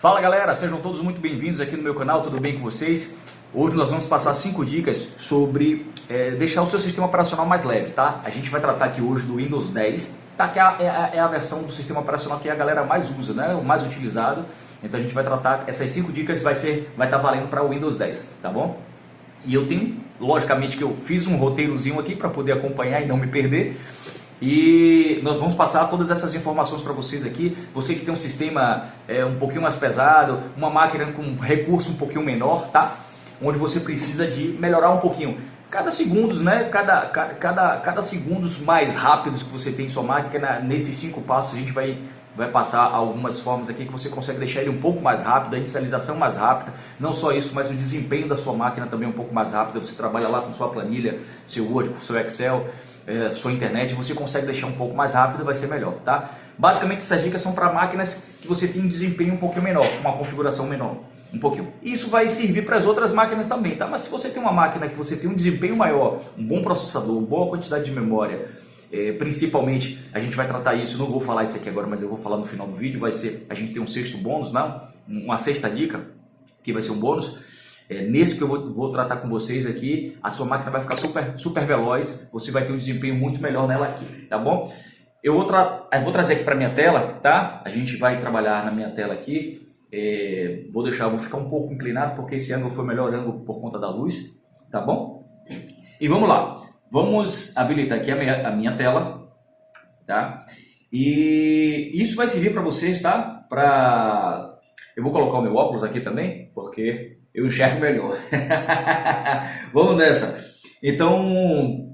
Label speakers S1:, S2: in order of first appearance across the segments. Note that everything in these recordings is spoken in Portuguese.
S1: Fala galera, sejam todos muito bem-vindos aqui no meu canal, tudo bem com vocês? Hoje nós vamos passar 5 dicas sobre deixar o seu sistema operacional mais leve, tá? A gente vai tratar aqui hoje do Windows 10, tá? Que é a versão do sistema operacional que a galera mais usa, né? O mais utilizado. Então a gente vai tratar, essas 5 dicas vai estar valendo para o Windows 10, tá bom? E eu tenho, logicamente que eu fiz um roteirozinho aqui para poder acompanhar e não me perder. E nós vamos passar todas essas informações para vocês aqui. Você que tem um sistema um pouquinho mais pesado, uma máquina com recurso um pouquinho menor, tá? Onde você precisa de melhorar um pouquinho. Cada segundos, né? Cada segundos mais rápidos que você tem em sua máquina, nesses 5 passos a gente vai passar algumas formas aqui que você consegue deixar ele um pouco mais rápido, a inicialização mais rápida, não só isso, mas o desempenho da sua máquina também um pouco mais rápido. Você trabalha lá com sua planilha, seu Word, seu Excel, sua internet, você consegue deixar um pouco mais rápido, vai ser melhor, tá? Basicamente essas dicas são para máquinas que você tem um desempenho um pouquinho menor, uma configuração menor, um pouquinho. Isso vai servir para as outras máquinas também, tá? Mas se você tem uma máquina que você tem um desempenho maior, um bom processador, boa quantidade de memória, principalmente, a gente vai tratar isso, não vou falar isso aqui agora, mas eu vou falar no final do vídeo, a gente tem um sexto bônus, não? Uma sexta dica, que vai ser um bônus. Nesse que eu vou tratar com vocês aqui, a sua máquina vai ficar super veloz, você vai ter um desempenho muito melhor nela aqui, tá bom? Eu vou trazer aqui para minha tela, tá? A gente vai trabalhar na minha tela aqui, vou ficar um pouco inclinado porque esse ângulo foi o melhor ângulo por conta da luz, tá bom? E vamos lá, vamos habilitar aqui a minha tela, tá? E isso vai servir para vocês, tá? Eu vou colocar o meu óculos aqui também, porque eu enxergo melhor. Vamos nessa. Então,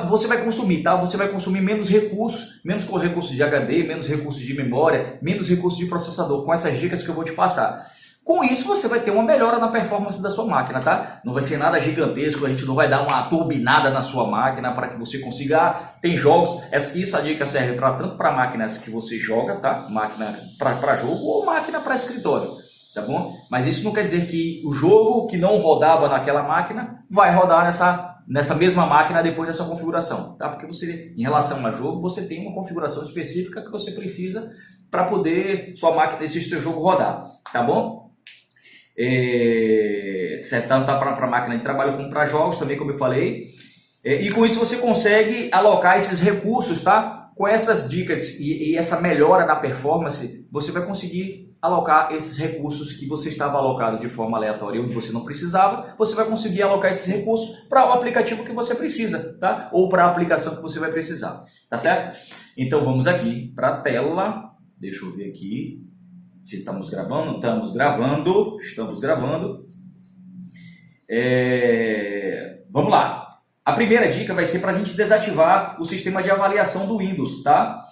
S1: você vai consumir, tá? Você vai consumir menos recursos de HD, menos recursos de memória, menos recursos de processador, com essas dicas que eu vou te passar. Com isso, você vai ter uma melhora na performance da sua máquina, tá? Não vai ser nada gigantesco, a gente não vai dar uma turbinada na sua máquina para que você consiga... tem jogos, a dica serve tanto para máquinas que você joga, tá? Máquina para jogo ou máquina para escritório, tá bom? Mas isso não quer dizer que o jogo que não rodava naquela máquina vai rodar nessa mesma máquina depois dessa configuração, tá? Porque você, em relação a jogo, você tem uma configuração específica que você precisa para poder sua máquina, esse seu jogo rodar, tá bom? Tanto tá para máquina de trabalho como para jogos também, como eu falei. E com isso você consegue alocar esses recursos, tá? Com essas dicas e essa melhora na performance, você vai conseguir alocar esses recursos que você estava alocado de forma aleatória, onde você não precisava, você vai conseguir alocar esses recursos para o aplicativo que você precisa, tá? Ou para a aplicação que você vai precisar, tá certo? Então vamos aqui para a tela, deixa eu ver aqui se estamos gravando. Estamos gravando. Vamos lá. A primeira dica vai ser para a gente desativar o sistema de avaliação do Windows, tá?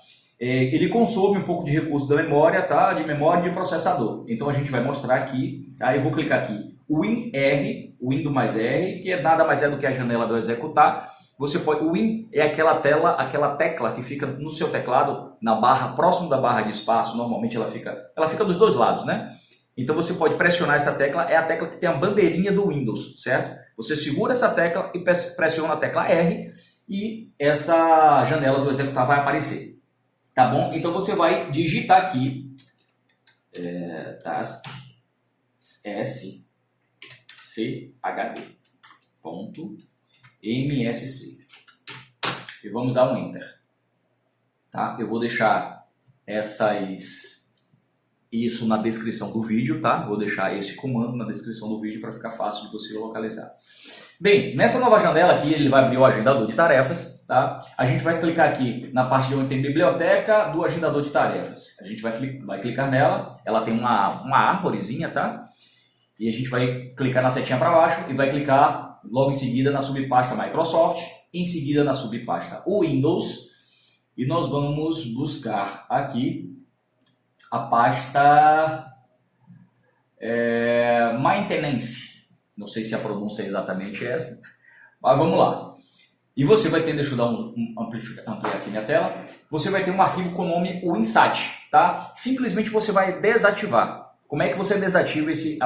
S1: Ele consome um pouco de recurso da memória, tá? De memória e de processador. Então a gente vai mostrar aqui, tá? Eu vou clicar aqui, WinR, Windows mais R, que nada mais é do que a janela do executar. O Win é aquela tecla que fica no seu teclado, na barra, próximo da barra de espaço. Normalmente ela fica dos dois lados, né? Então você pode pressionar essa tecla, é a tecla que tem a bandeirinha do Windows, certo? Você segura essa tecla e pressiona a tecla R e essa janela do executar vai aparecer, tá bom? Então você vai digitar aqui task schd.msc e vamos dar um enter, tá? Eu vou deixar isso na descrição do vídeo, tá? Vou deixar esse comando na descrição do vídeo para ficar fácil de você localizar. Bem, nessa nova janela aqui, ele vai abrir o agendador de tarefas, tá? A gente vai clicar aqui na parte de onde tem biblioteca do agendador de tarefas. A gente vai clicar nela, ela tem uma árvorezinha, tá? E a gente vai clicar na setinha para baixo e vai clicar logo em seguida na subpasta Microsoft, em seguida na subpasta Windows, e nós vamos buscar aqui a pasta Maintenance. Não sei se a pronúncia é exatamente essa, mas vamos lá. E você vai ter, deixa eu dar ampliar aqui minha tela, você vai ter um arquivo com o nome WinSat, tá? Simplesmente você vai desativar. Como é que você desativa esse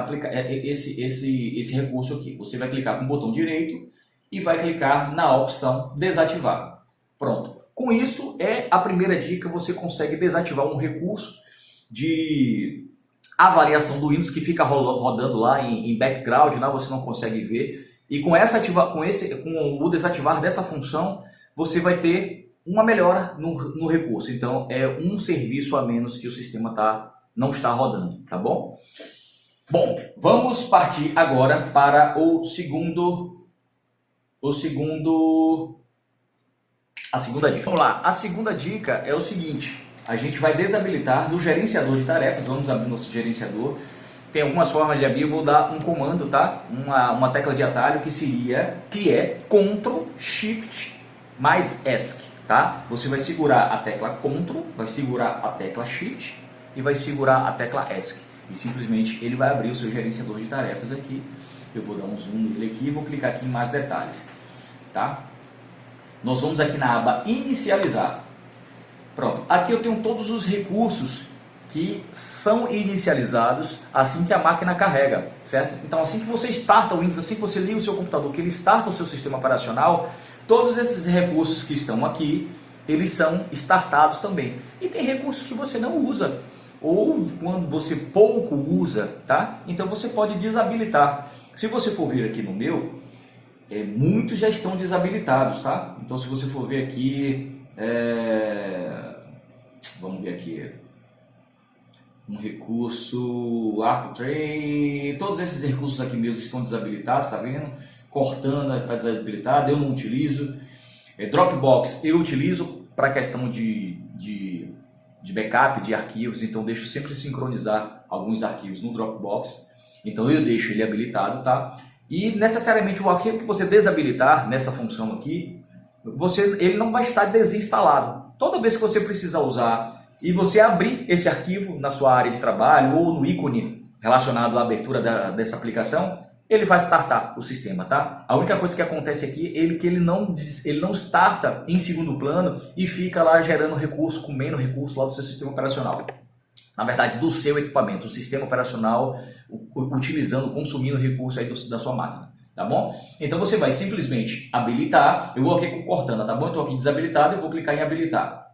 S1: recurso aqui? Você vai clicar com o botão direito e vai clicar na opção desativar. Pronto. Com isso, a primeira dica, você consegue desativar um recurso de avaliação do Windows que fica rodando lá em background, né? Você não consegue ver. E com o desativar dessa função, você vai ter uma melhora no recurso. Então é um serviço a menos que o sistema não está rodando, tá bom? Bom, vamos partir agora para a segunda dica. Vamos lá, a segunda dica é o seguinte: a gente vai desabilitar do gerenciador de tarefas. Vamos abrir nosso gerenciador. Tem algumas formas de abrir, eu vou dar um comando, tá? Uma tecla de atalho que é Ctrl Shift mais ESC, tá? Você vai segurar a tecla Ctrl, vai segurar a tecla Shift e vai segurar a tecla ESC. E simplesmente ele vai abrir o seu gerenciador de tarefas aqui. Eu vou dar um zoom nele aqui e vou clicar aqui em mais detalhes, tá? Nós vamos aqui na aba Inicializar. Pronto, aqui eu tenho todos os recursos que são inicializados assim que a máquina carrega, certo? Então assim que você starta o Windows, assim que você liga o seu computador, que ele starta o seu sistema operacional, todos esses recursos que estão aqui, eles são startados também. E tem recursos que você não usa, ou quando você pouco usa, tá? Então você pode desabilitar. Se você for ver aqui no meu, muitos já estão desabilitados, tá? Então se você for ver aqui, vamos ver aqui, um recurso ArcTray, todos esses recursos aqui meus estão desabilitados, tá vendo? Cortana está desabilitado, eu não utilizo. Dropbox eu utilizo para questão de backup de arquivos, então deixo sempre sincronizar alguns arquivos no Dropbox, então eu deixo ele habilitado, tá? E necessariamente o arquivo que você desabilitar nessa função aqui, ele não vai estar desinstalado. Toda vez que você precisar usar e você abrir esse arquivo na sua área de trabalho ou no ícone relacionado à abertura dessa aplicação, ele vai startar o sistema, tá? A única coisa que acontece aqui é que ele não starta em segundo plano e fica lá gerando recurso, comendo recurso lá do seu sistema operacional. Na verdade, do seu equipamento, o sistema operacional consumindo recurso aí da sua máquina, tá bom? Então você vai simplesmente habilitar, eu vou aqui com Cortana, tá bom? Eu estou aqui desabilitado, eu vou clicar em habilitar.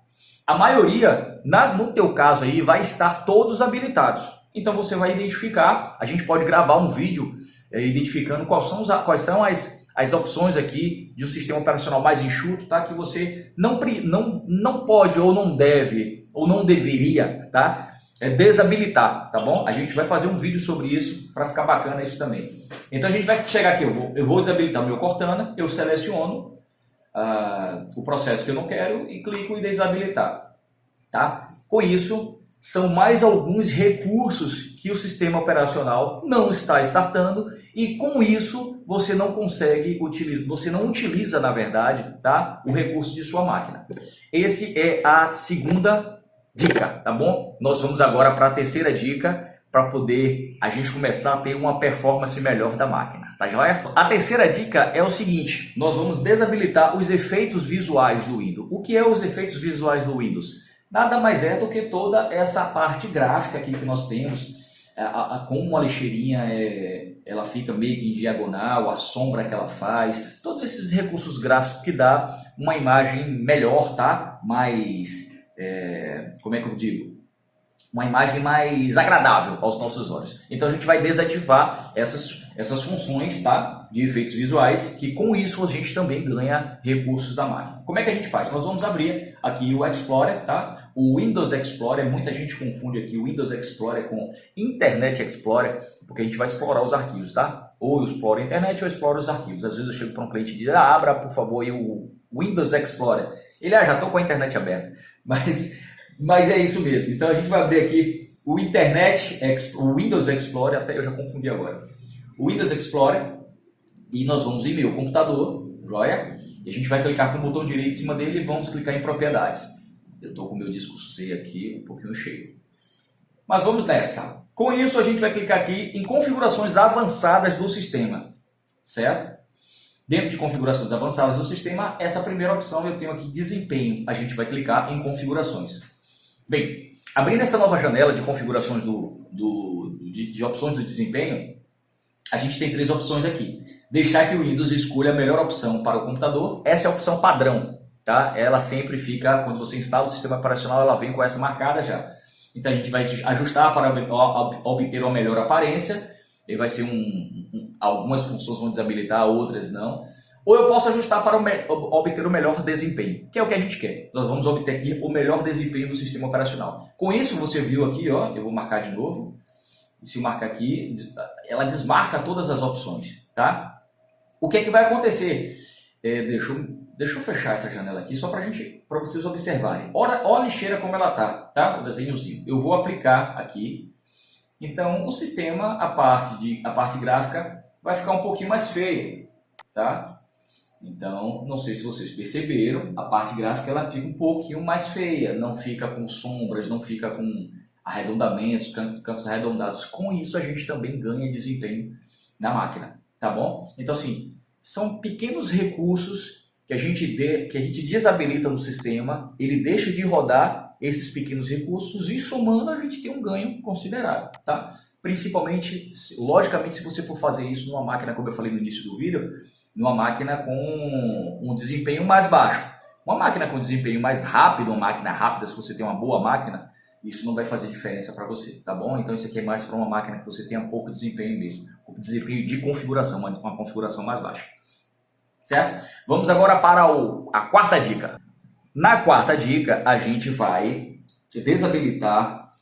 S1: A maioria, no teu caso aí, vai estar todos habilitados. Então você vai identificar, a gente pode gravar um vídeo identificando quais são as opções aqui de um sistema operacional mais enxuto, tá? Que você não pode ou não deve ou não deveria, tá? Desabilitar, tá bom? A gente vai fazer um vídeo sobre isso para ficar bacana isso também. Então a gente vai chegar aqui, eu vou desabilitar o meu Cortana, eu seleciono o processo que eu não quero e clico em desabilitar, tá? Com isso, são mais alguns recursos que o sistema operacional não está startando e com isso você não consegue utilizar, você não utiliza na verdade, tá? O recurso de sua máquina. Esse é a segunda dica, tá bom? Nós vamos agora para a terceira dica para poder a gente começar a ter uma performance melhor da máquina, tá joia? A terceira dica é o seguinte: nós vamos desabilitar os efeitos visuais do Windows. O que é os efeitos visuais do Windows? Nada mais é do que toda essa parte gráfica aqui que nós temos, como a lixeirinha ela fica meio que em diagonal, a sombra que ela faz, todos esses recursos gráficos que dá uma imagem melhor, tá? Mais, como é que eu digo? Uma imagem mais agradável aos nossos olhos. Então a gente vai desativar essas funções, tá? De efeitos visuais, que com isso a gente também ganha recursos da máquina. Como é que a gente faz? Nós vamos abrir aqui o Explorer, tá? O Windows Explorer, muita gente confunde aqui o Windows Explorer com Internet Explorer, porque a gente vai explorar os arquivos, tá? Ou eu exploro a internet ou eu exploro os arquivos. Às vezes eu chego para um cliente e diz, abra por favor aí o Windows Explorer. Ele, já estou com a internet aberta. Mas é isso mesmo. Então a gente vai abrir aqui o Windows Explorer, até eu já confundi agora. O Windows Explorer, e nós vamos em meu computador, joia? E a gente vai clicar com o botão direito em cima dele e vamos clicar em propriedades. Eu estou com o meu disco C aqui um pouquinho cheio. Mas vamos nessa. Com isso a gente vai clicar aqui em configurações avançadas do sistema, certo? Dentro de configurações avançadas do sistema, essa primeira opção eu tenho aqui desempenho. A gente vai clicar em configurações. Bem, abrindo essa nova janela de configurações de opções do desempenho, a gente tem três opções aqui. Deixar que o Windows escolha a melhor opção para o computador. Essa é a opção padrão, tá? Ela sempre fica, quando você instala o sistema operacional, ela vem com essa marcada já. Então a gente vai ajustar para obter uma melhor aparência. Ele vai ser algumas funções vão desabilitar, outras não. Ou eu posso ajustar para obter o melhor desempenho, que é o que a gente quer. Nós vamos obter aqui o melhor desempenho do sistema operacional. Com isso, você viu aqui, ó, eu vou marcar de novo. Se eu marcar aqui, ela desmarca todas as opções, tá? O que é que vai acontecer? Deixa eu fechar essa janela aqui só para vocês observarem. Olha a lixeira como ela tá? O desenhozinho. Eu vou aplicar aqui. Então, o sistema, a parte gráfica, vai ficar um pouquinho mais feia, tá? Então, não sei se vocês perceberam, a parte gráfica ela fica um pouquinho mais feia, não fica com sombras, não fica com arredondamentos, campos arredondados. Com isso, a gente também ganha desempenho na máquina, tá bom? Então, assim, são pequenos recursos que a gente desabilita no sistema, ele deixa de rodar esses pequenos recursos e somando a gente tem um ganho considerável, tá? Principalmente, logicamente, se você for fazer isso numa máquina, como eu falei no início do vídeo, numa máquina com um desempenho mais baixo. Uma máquina com desempenho mais rápido, uma máquina rápida, se você tem uma boa máquina, isso não vai fazer diferença para você, tá bom? Então isso aqui é mais para uma máquina que você tenha pouco desempenho mesmo, pouco desempenho de configuração, uma configuração mais baixa. Certo? Vamos agora para a quarta dica. Na quarta dica, a gente vai desabilitar,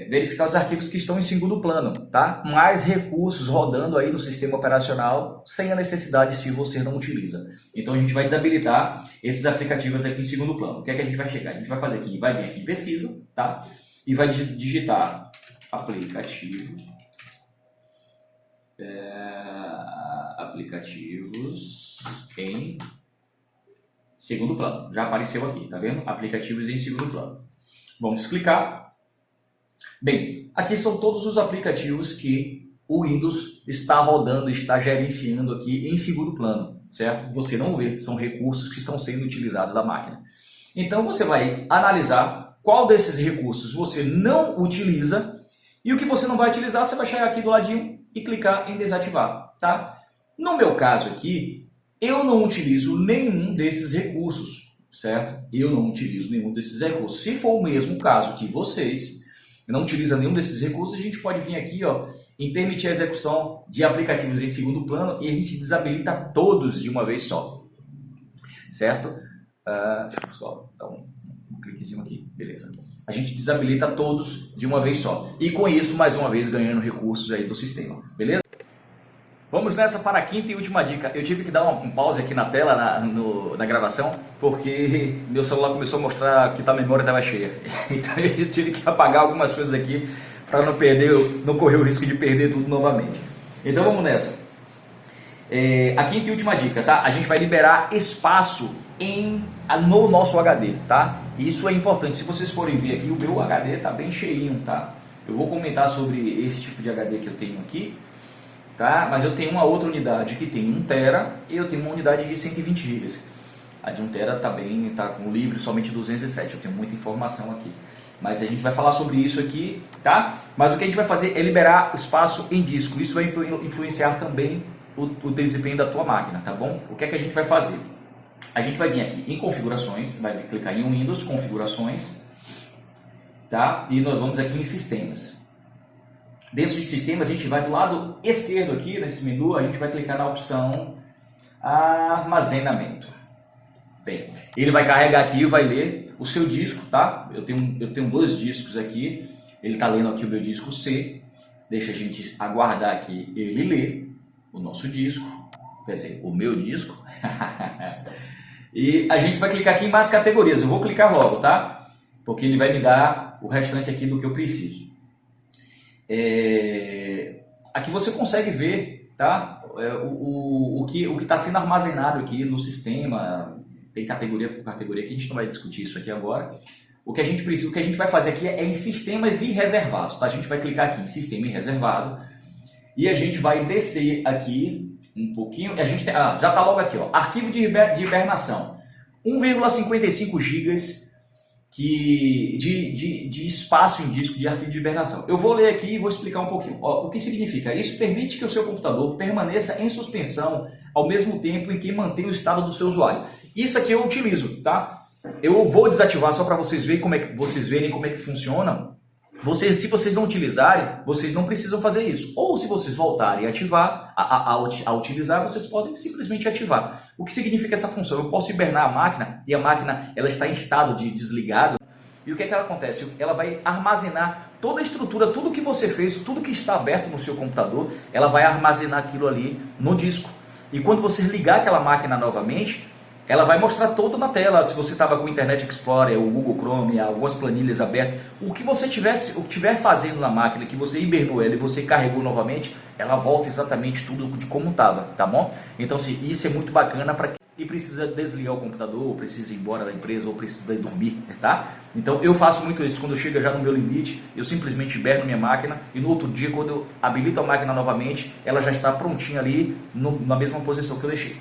S1: verificar os arquivos que estão em segundo plano, tá? Mais recursos rodando aí no sistema operacional sem a necessidade se você não utiliza. Então a gente vai desabilitar esses aplicativos aqui em segundo plano. O que é que a gente vai chegar? A gente vai fazer aqui, vai vir aqui em pesquisa, tá? E vai digitar aplicativo, aplicativos em segundo plano. Já apareceu aqui, tá vendo? Aplicativos em segundo plano. Vamos clicar. Bem, aqui são todos os aplicativos que o Windows está rodando, está gerenciando aqui em segundo plano, certo? Você não vê, são recursos que estão sendo utilizados da máquina. Então você vai analisar qual desses recursos você não utiliza e o que você não vai utilizar, você vai chegar aqui do ladinho e clicar em desativar, tá? No meu caso aqui, eu não utilizo nenhum desses recursos, certo? Eu não utilizo nenhum desses recursos. Se for o mesmo caso que vocês não utilizam nenhum desses recursos, a gente pode vir aqui, ó, em permitir a execução de aplicativos em segundo plano e a gente desabilita todos de uma vez só, certo? Deixa eu só dar um cliquezinho aqui, beleza. A gente desabilita todos de uma vez só. E com isso, mais uma vez, ganhando recursos aí do sistema, beleza? Vamos nessa para a quinta e última dica. Eu tive que dar um pause aqui na tela, na gravação, porque meu celular começou a mostrar que a memória estava cheia. Então eu tive que apagar algumas coisas aqui para não correr o risco de perder tudo novamente. Então vamos nessa. A quinta e última dica, tá? A gente vai liberar espaço no nosso HD, tá? Isso é importante. Se vocês forem ver aqui, o meu HD está bem cheinho, tá? Eu vou comentar sobre esse tipo de HD que eu tenho aqui, tá? Mas eu tenho uma outra unidade que tem 1 TB e eu tenho uma unidade de 120 GB. A de 1 TB tá com livre somente 207. Eu tenho muita informação aqui. Mas a gente vai falar sobre isso aqui, tá? Mas o que a gente vai fazer é liberar espaço em disco. Isso vai influenciar também o desempenho da tua máquina, tá bom? O que é que a gente vai fazer? A gente vai vir aqui em configurações, vai clicar em Windows, configurações, tá? E nós vamos aqui em sistemas. Dentro de sistemas, a gente vai do lado esquerdo aqui, nesse menu, a gente vai clicar na opção armazenamento. Bem, ele vai carregar aqui e vai ler o seu disco, tá? Eu tenho 2 discos aqui, ele está lendo aqui o meu disco C. Deixa a gente aguardar aqui ele ler o nosso disco, quer dizer, o meu disco. E a gente vai clicar aqui em mais categorias. Eu vou clicar logo, tá? Porque ele vai me dar o restante aqui do que eu preciso. Aqui você consegue ver, tá? O que está sendo armazenado aqui no sistema. Tem categoria por categoria, que a gente não vai discutir isso aqui agora. O que a gente precisa, o que a gente vai fazer aqui é em sistemas e reservados, tá? A gente vai clicar aqui em sistema e reservado e a gente vai descer aqui um pouquinho. A gente tem, já está logo aqui, ó, arquivo de hibernação, 1,55 GB de espaço em disco de arquivo de hibernação. Eu vou ler aqui e vou explicar um pouquinho. Ó, o que significa? Isso permite que o seu computador permaneça em suspensão ao mesmo tempo em que mantém o estado do seu usuário. Isso aqui eu utilizo, tá? Eu vou desativar só para vocês verem como é que funciona. Se vocês não utilizarem, vocês não precisam fazer isso. Ou se vocês voltarem a ativar, a utilizar, vocês podem simplesmente ativar. O que significa essa função? Eu posso hibernar a máquina e a máquina ela está em estado de desligado. E o que é que ela acontece? Ela vai armazenar toda a estrutura, tudo que você fez, tudo que está aberto no seu computador, ela vai armazenar aquilo ali no disco. E quando você ligar aquela máquina novamente, ela vai mostrar todo na tela. Se você estava com o Internet Explorer, o Google Chrome, algumas planilhas abertas, o que você tiver fazendo na máquina, que você hibernou ela e você carregou novamente, ela volta exatamente tudo de como estava, tá bom? Então isso é muito bacana para quem precisa desligar o computador, ou precisa ir embora da empresa, ou precisa ir dormir, tá? Então eu faço muito isso. Quando chega já no meu limite, eu simplesmente hiberno minha máquina e no outro dia, quando eu habilito a máquina novamente, ela já está prontinha ali na mesma posição que eu deixei.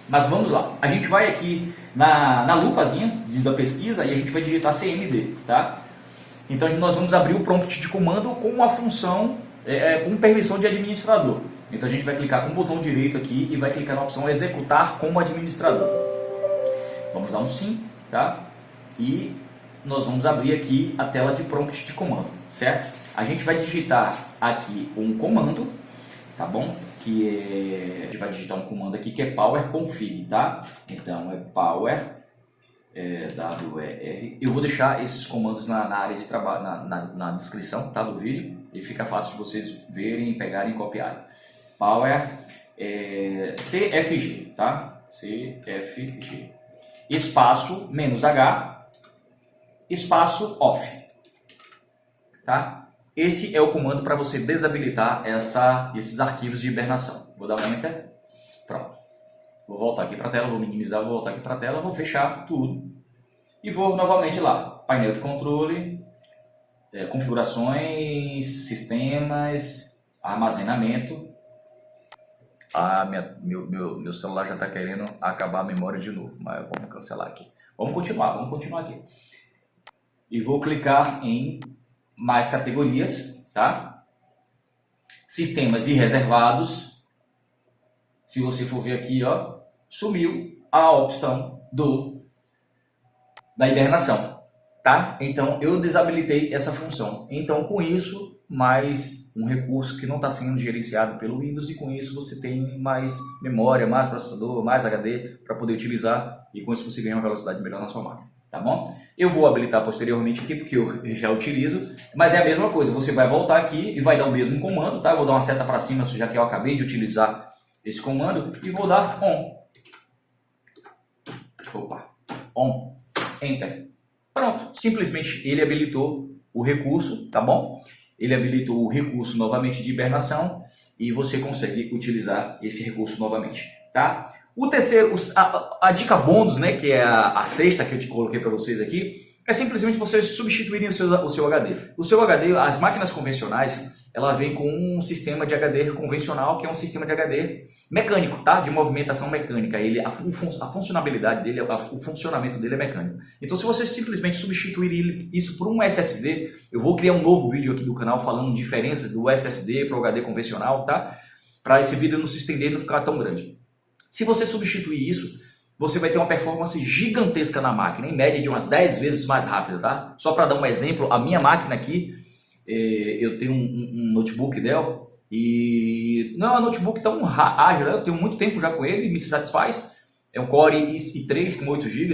S1: Mas vamos lá, a gente vai aqui na lupazinha da pesquisa e a gente vai digitar CMD, tá? Então nós vamos abrir o prompt de comando com a função, com permissão de administrador. Então a gente vai clicar com o botão direito aqui e vai clicar na opção executar como administrador. Vamos dar um sim, tá? E nós vamos abrir aqui a tela de prompt de comando, certo? A gente vai digitar aqui um comando, tá bom? A gente vai digitar um comando aqui que é power config, tá? Então é power WER. Eu vou deixar esses comandos na área de trabalho, na descrição, tá, do vídeo, e fica fácil de vocês verem, pegarem e copiarem. Power CFG, tá? CFG. Espaço -H, espaço off, tá? Esse é o comando para você desabilitar esses arquivos de hibernação. Vou dar um Enter. Pronto. Vou voltar aqui para a tela, vou minimizar, vou voltar aqui para a tela, vou fechar tudo. E vou novamente lá. Painel de controle, configurações, sistemas, armazenamento. Meu celular já está querendo acabar a memória de novo, mas vamos cancelar aqui. Vamos continuar aqui. E vou clicar em mais categorias, tá? Sistemas e reservados. Se você for ver aqui, ó, sumiu a opção da hibernação, tá? Então eu desabilitei essa função. Então com isso, mais um recurso que não está sendo gerenciado pelo Windows, e com isso você tem mais memória, mais processador, mais HD para poder utilizar, e com isso você ganha uma velocidade melhor na sua máquina. Tá bom? Eu vou habilitar posteriormente aqui, porque eu já utilizo, mas é a mesma coisa. Você vai voltar aqui e vai dar o mesmo comando, tá? Eu vou dar uma seta para cima, já que eu acabei de utilizar esse comando, e vou dar on. On. Enter. Pronto. Simplesmente ele habilitou o recurso, tá bom? Ele habilitou o recurso novamente de hibernação e você consegue utilizar esse recurso novamente, tá? O terceiro, a dica bônus, né, que é a sexta que eu te coloquei para vocês aqui, é simplesmente vocês substituírem o seu HD. O seu HD, as máquinas convencionais, ela vem com um sistema de HD convencional, que é um sistema de HD mecânico, tá? De movimentação mecânica. A funcionalidade dele, o funcionamento dele é mecânico. Então, se você simplesmente substituir isso por um SSD, eu vou criar um novo vídeo aqui do canal falando diferenças do SSD para o HD convencional, tá? Para esse vídeo não se estender e não ficar tão grande. Se você substituir isso, você vai ter uma performance gigantesca na máquina, em média de umas 10 vezes mais rápida, tá? Só para dar um exemplo, a minha máquina aqui, eu tenho um notebook Dell, e não é um notebook tão ágil, né? Eu tenho muito tempo já com ele e me satisfaz. É um Core i3 com 8 GB.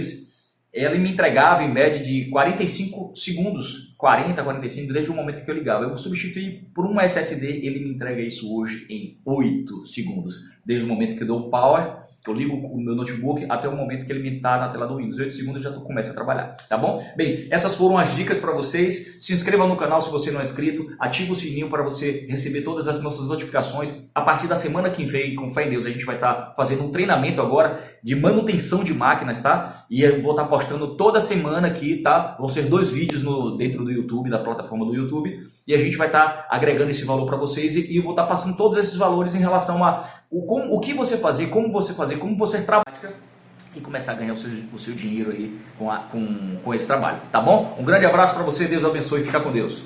S1: Ele me entregava em média de 45 segundos, 40, 45, desde o momento que eu ligava. Eu vou substituir por um SSD, ele me entrega isso hoje em 8 segundos. Desde o momento que eu dou o power, que eu ligo o meu notebook, até o momento que ele me está na tela do Windows. 8 segundos eu já começo a trabalhar, tá bom? Bem, essas foram as dicas para vocês. Se inscreva no canal se você não é inscrito, ative o sininho para você receber todas as nossas notificações. A partir da semana que vem, com fé em Deus, a gente vai estar fazendo um treinamento agora de manutenção de máquinas, tá? E eu vou estar postando toda semana aqui, tá? Vão ser 2 vídeos dentro do YouTube, da plataforma do YouTube, e a gente vai estar agregando esse valor para vocês, e eu vou estar passando todos esses valores em relação a o que você fazer, como você trabalha e começar a ganhar o seu dinheiro aí com esse trabalho, tá bom? Um grande abraço para você, Deus abençoe e fica com Deus.